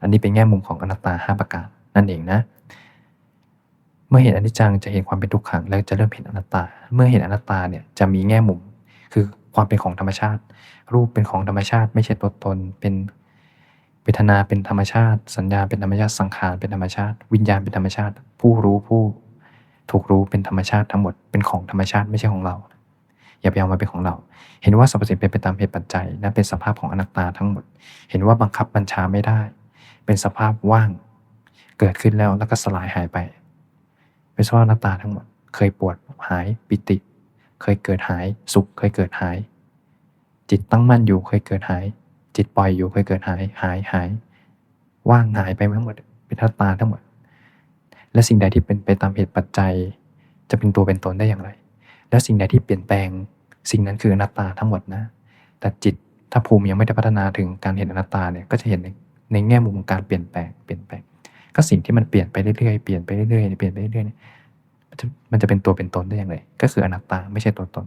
อันนี้เป็นแง่มุมของอนัตตา5ประการนั่นเองนะเมื่อเห็นอนิจจังจะเห็นความเป็นทุกขังแล้วจะเริ่มเห็นอนัตตาเมื่อเห็นอนัตตาเนี่ยจะมีแง่มุมคือความเป็นของธรรมชาติรูปเป็นของธรรมชาติไม่ใช่ตัวตนเป็นเวทนาเป็นธรรมชาติสัญญาเป็นธรรมชาติสังขารเป็นธรรมชาติวิญญาณเป็นธรรมชาติผู้รู้ผู้ถูกรู้เป็นธรรมชาติทั้งหมดเป็นของธรรมชาติไม่ใช่ของเราอย่าไปเอามาเป็นของเราเห็นว่าสรรพสิ่งเป็นไปตามเหตุปัจจัยนั่นเป็นสภาพของอนัตตาทั้งหมดเห็นว่าบังคับบัญชาไม่ได้เป็นสภาพว่างเกิดขึ้นแล้วก็สลายหายไปเป็นสภาพอนัตตาทั้งหมดเคยปวดหายปิติเคยเกิดหายสุขเคยเกิดหายจิตตั้งมั่นอยู่เคยเกิดหายจิตปล่อยอยู่เคยเกิดหายว่างหายไปทั้งหมดเป็นอนัตตาทั้งหมดและสิ่งใดที่เป็นไปตามเหตุปัจจัยจะเป็นตัวเป็นตนได้อย่างไรและสิ่งใดที่เปลี่ยนแปลงสิ่งนั้นคืออนัตตาทั้งหมดนะแต่จิตถ้าภูมิยังไม่ได้พัฒนาถึงการเห็นอนัตตาเนี่ยก็จะเห็นในแง่มุมของการเปลี่ยนแปลงก็สิ่งที่มันเปลี่ยนไปเรื่อยๆเปลี่ยนไปเรื่อยๆเปลี่ยนไปเรื่อยๆมันจะเป็นตัวเป็นตนได้อย่างไรก็คืออนัตตาไม่ใช่ตัวตน